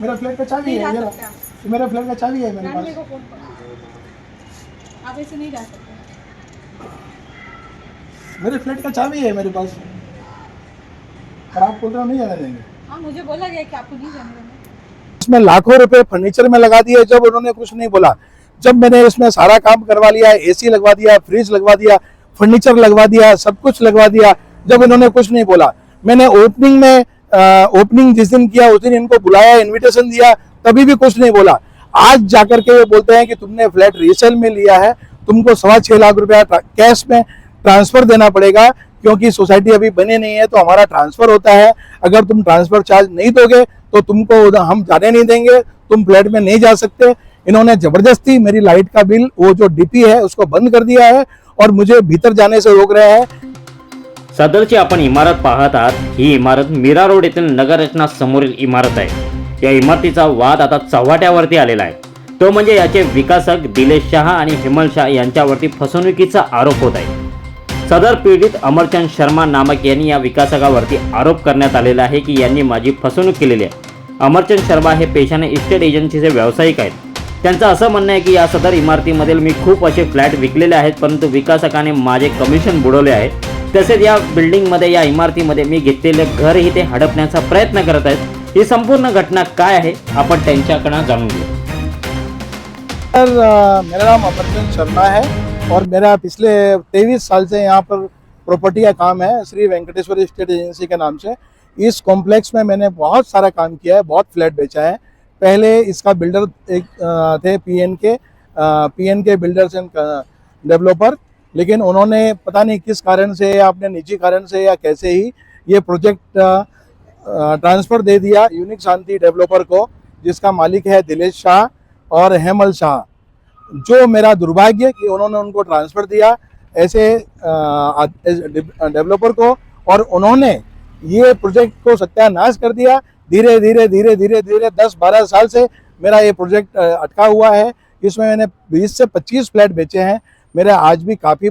मेरा फ्लैट का चाबी है, ये मेरा फ्लैट का चाबी है मेरे पास। आप ऐसे नहीं जा सकते। मेरे फ्लैट का चाबी है मेरे पास, और आप बोल रहे हो नहीं जाने देंगे। हाँ, मुझे बोला गया कि आपको नहीं जाने देना। इसमें लाखों रुपए फर्नीचर में लगा दिए जब उन्होंने कुछ नहीं बोला। जब मैंने इसमें सारा काम करवा लिया, एसी लगवा दिया, फ्रिज लगवा दिया, फर्नीचर लगवा दिया, सब कुछ लगवा दिया, जब इन्होंने कुछ नहीं बोला। मैंने ओपनिंग जिस दिन किया उस दिन इनको बुलाया, इनविटेशन दिया, तभी भी कुछ नहीं बोला। आज जाकर के ये बोलते हैं कि तुमने फ्लैट रीसेल में लिया है, तुमको 6.25 लाख रुपया कैश में ट्रांसफर देना पड़ेगा, क्योंकि सोसाइटी अभी बनी नहीं है तो हमारा ट्रांसफर होता है। अगर तुम ट्रांसफर चार्ज नहीं दोगे तो तुमको हम जाने नहीं देंगे, तुम फ्लैट में नहीं जा सकते। इन्होंने जबरदस्ती मेरी लाइट का बिल, वो जो डीपी है उसको बंद कर दिया है और मुझे भीतर जाने से रोक रहे हैं। सदरची आपण इमारत पाहत आहात। ही इमारत मीरा रोड येथील नगररचना समोरील इमारत आहे। या इमारतीचा वाद आता चव्हाट्यावरती आलेला आहे, तो म्हणजे याचे विकासक दिलेश शहा आणि हेमल शाह यांच्यावरती फसवणुकीचा आरोप होत आहे। सदर पीडित अमरचंद शर्मा नामक यांनी या विकासकावरती आरोप करण्यात आलेला आहे की यांनी माझी फसवणूक केलेली आहे। अमरचंद शर्मा हे पेशाने इस्टेट एजन्सीचे व्यावसायिक आहेत। त्यांचं असं म्हणणं आहे की या सदर इमारतीमधील मी खूप असे फ्लॅट विकलेले आहेत, परंतु विकासकाने माझे कमिशन बुडवले आहे। तसेच या बिल्डिंगमध्ये, या इमारतीमध्ये मी घेतलेले घरही ते हडपण्याचा प्रयत्न करत आहेत। ही संपूर्ण घटना काय आहे आपण त्यांच्याकडून जाणून घेऊ। मेरा नाम अमरचंद शर्मा है और मेरा पिछले 23 साल से यहाँ पर प्रॉपर्टी का काम है, श्री वेंकटेश्वर इस्टेट एजेंसी के नाम से। इस कॉम्प्लेक्स में मैंने बहुत सारा काम किया है, बहुत फ्लैट बेचा है। पहले इसका बिल्डर एक थे पीएनके बिल्डर्स एंड डेवलपर, लेकिन उन्होंने पता नहीं किस कारण से या अपने निजी कारण से या कैसे ही ये प्रोजेक्ट ट्रांसफ़र दे दिया यूनिक शांति डेवलपर को, जिसका मालिक है दिलेश शाह और हेमल शाह। जो मेरा दुर्भाग्य कि उन्होंने उनको ट्रांसफ़र दिया ऐसे डेवलपर को, और उन्होंने ये प्रोजेक्ट को सत्यानाश कर दिया। धीरे धीरे 10-12 साल से मेरा ये प्रोजेक्ट अटका हुआ है। इसमें मैंने 20 से 25 फ्लैट बेचे हैं। मेरे आज भी काफ़ी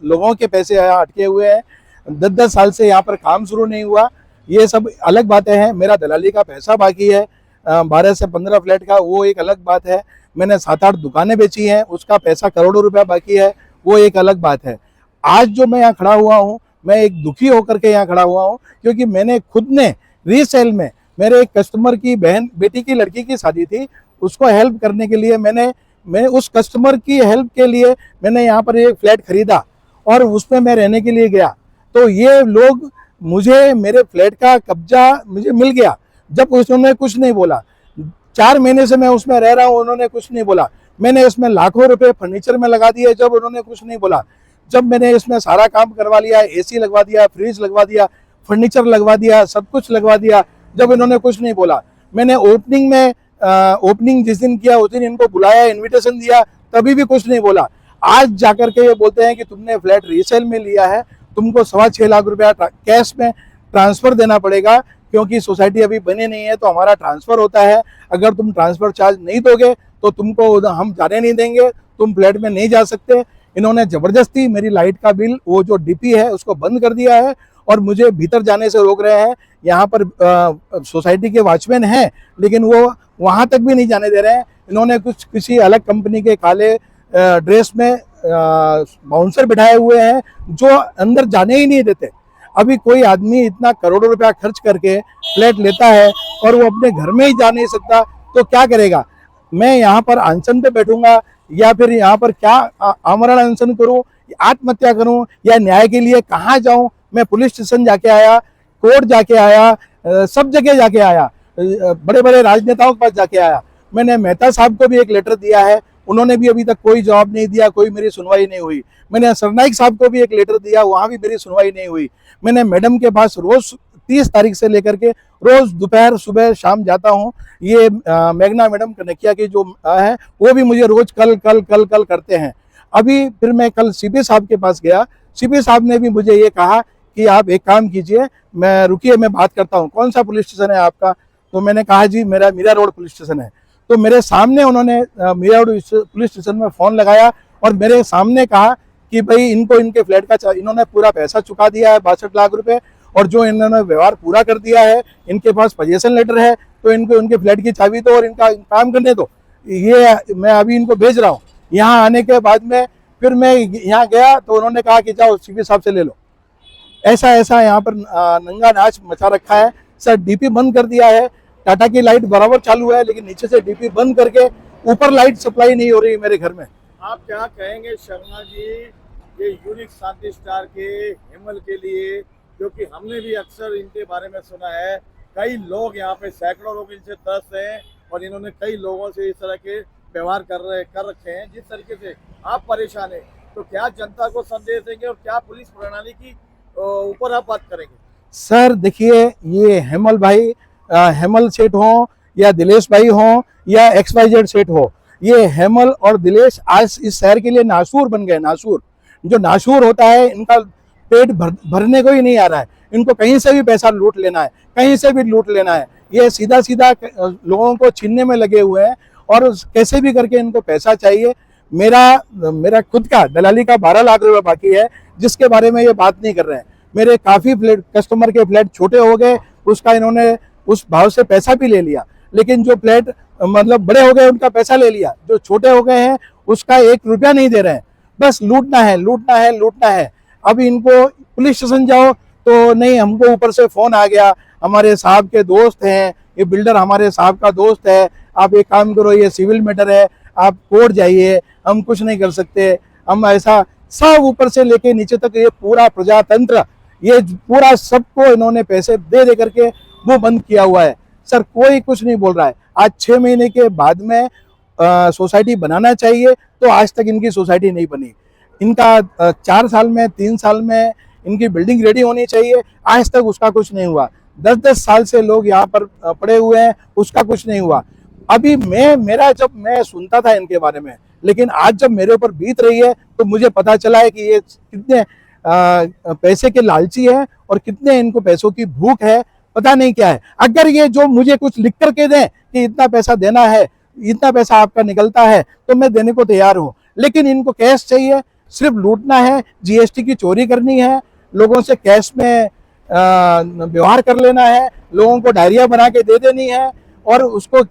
लोगों के पैसे यहाँ अटके हुए हैं। 10-10 साल से यहाँ पर काम शुरू नहीं हुआ। ये सब अलग बातें हैं। मेरा दलाली का पैसा बाकी है 12 से 15 फ्लैट का, वो एक अलग बात है। मैंने 7-8 दुकानें बेची हैं, उसका पैसा करोड़ों रुपया बाकी है, वो एक अलग बात है। आज जो मैं यहाँ खड़ा हुआ हूँ, मैं एक दुखी होकर के यहाँ खड़ा हुआ हूँ, क्योंकि मैंने खुद ने रीसेल में मेरे एक कस्टमर की बेटी की लड़की की शादी थी, उसको हेल्प करने के लिए मैं उस कस्टमर की हेल्प के लिए मैंने यहाँ पर एक फ्लैट खरीदा और उसमें मैं रहने के लिए गया। तो ये लोग मेरे फ्लैट का कब्जा मुझे मिल गया जब उन्होंने कुछ नहीं बोला। 4 महीने से मैं उसमें रह रहा हूँ, उन्होंने कुछ नहीं बोला। मैंने इसमें लाखों रुपए फर्नीचर में लगा दिए जब उन्होंने कुछ नहीं बोला। जब मैंने इसमें सारा काम करवा लिया, एसी लगवा दिया, फ्रिज लगवा दिया, फर्नीचर लगवा दिया, सब कुछ लगवा दिया, जब इन्होंने कुछ नहीं बोला। मैंने ओपनिंग जिस दिन किया उस दिन इनको बुलाया, इनविटेशन दिया, तभी भी कुछ नहीं बोला। आज जाकर के ये बोलते हैं कि तुमने फ्लैट रीसेल में लिया है, तुमको 6.25 लाख रुपया कैश में ट्रांसफर देना पड़ेगा, क्योंकि सोसाइटी अभी बनी नहीं है तो हमारा ट्रांसफर होता है। अगर तुम ट्रांसफर चार्ज नहीं दोगे तो तुमको हम जाने नहीं देंगे, तुम फ्लैट में नहीं जा सकते। इन्होंने जबरदस्ती मेरी लाइट का बिल, वो जो डीपी है उसको बंद कर दिया है और मुझे भीतर जाने से रोक रहे हैं। यहाँ पर सोसाइटी के वॉचमैन हैं, लेकिन वो वहाँ तक भी नहीं जाने दे रहे हैं। इन्होंने किसी अलग कंपनी के काले ड्रेस में बाउंसर बिठाए हुए हैं जो अंदर जाने ही नहीं देते। अभी कोई आदमी इतना करोड़ों रुपया खर्च करके फ्लैट लेता है और वो अपने घर में ही जा नहीं सकता तो क्या करेगा? मैं यहाँ पर अनशन पे बैठूंगा या फिर यहाँ पर क्या आमरण अनशन करूँ, आत्महत्या करूँ, या न्याय के लिए कहाँ जाऊँ? मैं पुलिस स्टेशन जाके आया, कोर्ट जाके आया, सब जगह जाके आया, बड़े बड़े राजनेताओं के पास जाके आया। मैंने मेहता साहब को भी एक लेटर दिया है, उन्होंने भी अभी तक कोई जवाब नहीं दिया, कोई मेरी सुनवाई नहीं हुई। मैंने सरनाइक साहब को भी एक लेटर दिया, वहाँ भी मेरी सुनवाई नहीं हुई। मैंने मैडम के पास रोज 30 तारीख से लेकर के रोज दोपहर सुबह शाम जाता हूँ। ये मेघना मैडम कनकिया की जो है वो भी मुझे रोज कल कल कल कल करते हैं। अभी फिर मैं कल सीपी साहब के पास गया, सीपी साहब ने भी मुझे ये कहा कि आप एक काम कीजिए, रुकिए मैं बात करता हूँ, कौन सा पुलिस स्टेशन है आपका? तो मैंने कहा जी मेरा मीरा रोड पुलिस स्टेशन है। तो मेरे सामने उन्होंने मीरा रोड पुलिस स्टेशन में फ़ोन लगाया और मेरे सामने कहा कि भाई इनको इनके फ्लैट का इन्होंने पूरा पैसा चुका दिया है 62 लाख रुपए, और जो इन्होंने व्यवहार पूरा कर दिया है, इनके पास पोजीशन लेटर है, तो इनको उनके फ्लैट की चाबी दो और इनका काम करने दो। ये मैं अभी इनको भेज रहा हूँ। यहाँ आने के बाद में फिर मैं यहाँ गया तो उन्होंने कहा कि जाओ सीपी साहब से ले लो। ऐसा ऐसा यहाँ पर नंगा नाच मचा रखा है। सर डीपी बंद कर दिया है, टाटा की लाइट बराबर चालू है, लेकिन नीचे से डीपी बंद करके ऊपर लाइट सप्लाई नहीं हो रही मेरे घर में। आप क्या कहेंगे शर्मा जी ये यूनिक शांति स्टार के हेमल के लिए, क्योंकि हमने भी अक्सर इनके बारे में सुना है, कई लोग यहाँ पे सैकड़ों लोग इनसे त्रस्त हैं और इन्होंने कई लोगों से इस तरह के व्यवहार कर रखे हैं। जिस तरीके से आप परेशान हैं, तो क्या जनता को संदेश देंगे और क्या पुलिस प्रणाली की ऊपर आप बात करेंगे? सर देखिए, ये हेमल भाई, हेमल सेठ हो या दिलेश भाई हो या XYZ सेठ हो, ये हेमल और दिलेश आज इस शहर के लिए नासूर बन गए। नासूर, जो नासूर होता है, इनका पेट भरने को ही नहीं आ रहा है। इनको कहीं से भी पैसा लूट लेना है, कहीं से भी लूट लेना है। ये सीधा सीधा लोगों को छीनने में लगे हुए हैं और कैसे भी करके इनको पैसा चाहिए। मेरा खुद का दलाली का 12 लाख रुपए बाकी है, जिसके बारे में ये बात नहीं कर रहे हैं। मेरे काफ़ी फ्लैट, कस्टमर के फ्लैट छोटे हो गए, उसका इन्होंने उस भाव से पैसा भी ले लिया, लेकिन जो फ्लैट मतलब बड़े हो गए उनका पैसा ले लिया, जो छोटे हो गए हैं उसका 1 रुपया नहीं दे रहे हैं। बस लूटना है, लूटना है, लूटना है। अब इनको पुलिस स्टेशन जाओ तो नहीं, हमको ऊपर से फ़ोन आ गया, हमारे साहब के दोस्त हैं, ये बिल्डर हमारे साहब का दोस्त है, आप एक काम करो, ये सिविल मैटर है, आप कोर्ट जाइए, हम कुछ नहीं कर सकते, हम ऐसा सब ऊपर से लेके नीचे तक ये पूरा प्रजातंत्र, ये पूरा सबको इन्होंने पैसे दे दे करके वो बंद किया हुआ है। सर कोई कुछ नहीं बोल रहा है। आज 6 महीने के बाद में सोसाइटी बनाना चाहिए, तो आज तक इनकी सोसाइटी नहीं बनी। इनका 4 साल में, 3 साल में इनकी बिल्डिंग रेडी होनी चाहिए, आज तक उसका कुछ नहीं हुआ। 10-10 साल से लोग यहाँ पर पड़े हुए हैं, उसका कुछ नहीं हुआ। अभी जब मैं सुनता था इनके बारे में, लेकिन आज जब मेरे ऊपर बीत रही है तो मुझे पता चला है कि ये कितने पैसे के लालची है और कितने इनको पैसों की भूख है, पता नहीं क्या है। अगर ये जो मुझे कुछ लिख करके दें कि इतना पैसा देना है, इतना पैसा आपका निकलता है, तो मैं देने को तैयार हूँ, लेकिन इनको कैश चाहिए, सिर्फ लूटना है, GST की चोरी करनी है, लोगों से कैश में व्यवहार कर लेना है, लोगों को डायरिया बना के दे देनी है और उसको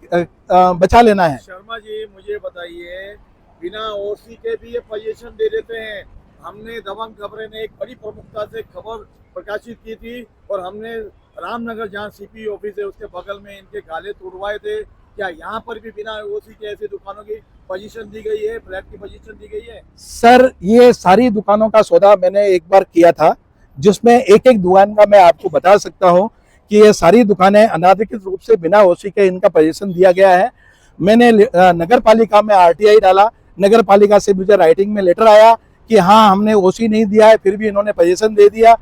बचा लेना है। शर्मा जी मुझे बताइए, बिना ओसी के भी ये पोजीशन दे देते हैं। हमने दबंग खबरें ने एक बड़ी प्रमुखता से खबर प्रकाशित की थी और हमने रामनगर जहाँ CP ऑफिस है उसके बगल में इनके गाले तोड़वाए थे। क्या यहाँ पर भी बिना ओसी के ऐसी दुकानों की पोजीशन दी गई है, फ्लैट की पोजीशन दी गई है? सर ये सारी दुकानों का सौदा मैंने एक बार किया था, जिसमें एक एक दुकान का मैं आपको बता सकता हूँ कि ये सारी दुकानें अनाधिकृत रूप से बिना ओसी के इनका पोजीशन दिया गया है। मैंने नगर पालिका में RTI डाला, नगर पालिका से मुझे राइटिंग में लेटर आया कि हाँ हमने ओसी नहीं दिया है, फिर भी इन्होंने पोजीशन दे दिया।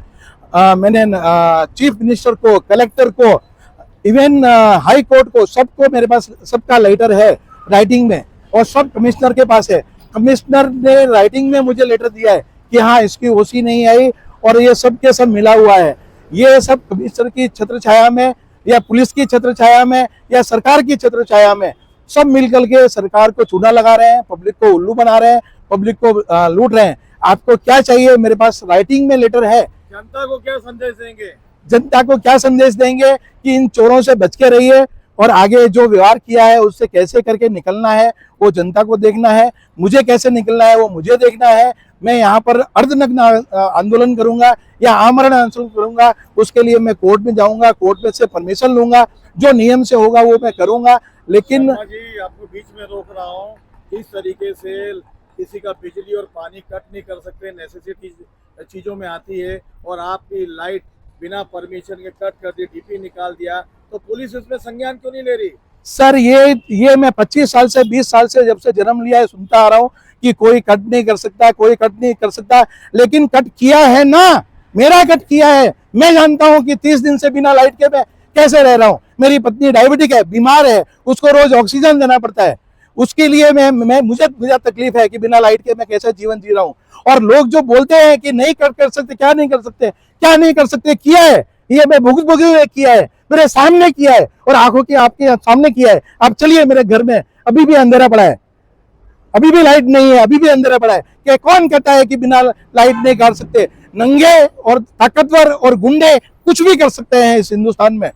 मैंने चीफ मिनिस्टर को, कलेक्टर को, इवन हाई कोर्ट को, सबको मेरे पास सबका लेटर है राइटिंग में, और सब कमिश्नर के पास है। कमिश्नर ने राइटिंग में मुझे लेटर दिया है कि हाँ इसकी ओसी नहीं आई और ये सब के सब मिला हुआ है। ये सब कमिश्नर की छत्र छाया में या पुलिस की छत्र छाया में या सरकार की छत्र छाया में सब मिलकर के सरकार को चूना लगा रहे हैं, पब्लिक को उल्लू बना रहे हैं, पब्लिक को लूट रहे हैं। आपको क्या चाहिए? मेरे पास राइटिंग में लेटर है। जनता को क्या संदेश देंगे? जनता को क्या संदेश देंगे कि इन चोरों से बच के रहिए और आगे जो व्यवहार किया है उससे कैसे करके निकलना है वो जनता को देखना है, मुझे कैसे निकलना है वो मुझे देखना है। मैं यहाँ पर अर्धनग्न आंदोलन करूंगा या आमरण अनशन करूंगा, उसके लिए मैं कोर्ट में जाऊंगा, कोर्ट में से परमिशन लूंगा, जो नियम से होगा वो मैं करूंगा। लेकिन जी आपको बीच में रोक रहा हूँ, इस तरीके से किसी का बिजली और पानी कट नहीं कर सकते, नेसेसिटी चीजों में आती है, और आपकी लाइट बिना परमिशन के कट कर दी, डीपी निकाल दिया, तो पुलिस इसमें संज्ञान क्यों नहीं ले रही? सर ये मैं 25 साल से 20 साल से जब से जन्म लिया है सुनता आ रहा हूँ कि कोई कट नहीं कर सकता, कोई कट नहीं कर सकता, लेकिन कट किया है ना, मेरा कट किया है। मैं जानता हूँ कि 30 दिन से बिना लाइट के मैं कैसे रह रहा हूँ। मेरी पत्नी डायबिटिक है, बीमार है, उसको रोज ऑक्सीजन देना पड़ता है, उसके लिए मुझे तकलीफ है कि बिना लाइट के मैं कैसे जीवन जी रहा हूँ। और लोग जो बोलते हैं कि नहीं कर सकते, क्या नहीं कर सकते, क्या नहीं कर सकते, किया है, ये मैं भुगत हुए किया है, मेरे सामने किया है और आंखों की आपके सामने किया है। आप चलिए मेरे घर में, अभी भी अंधेरा पड़ा है, अभी भी लाइट नहीं है, अभी भी अंधेरा पड़ा है। क्या कौन कहता है कि बिना लाइट नहीं कर सकते? नंगे और ताकतवर और गुंडे कुछ भी कर सकते हैं इस हिंदुस्तान में।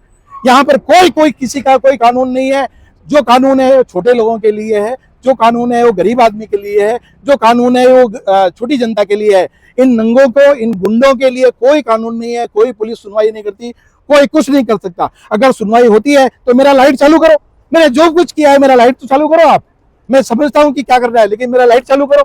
यहाँ पर कोई किसी का कोई कानून नहीं है। जो कानून है वो छोटे लोगों के लिए है, जो कानून है वो गरीब आदमी के लिए है, जो कानून है वो छोटी जनता के लिए है। इन नंगों को, इन गुंडों के लिए कोई कानून नहीं है, कोई पुलिस सुनवाई नहीं करती, कोई कुछ नहीं कर सकता। अगर सुनवाई होती है तो मेरा लाइट चालू करो, मैंने जो कुछ किया है मेरा लाइट तो चालू करो आप। मैं समझता हूँ कि क्या कर रहा है, लेकिन मेरा लाइट चालू करो।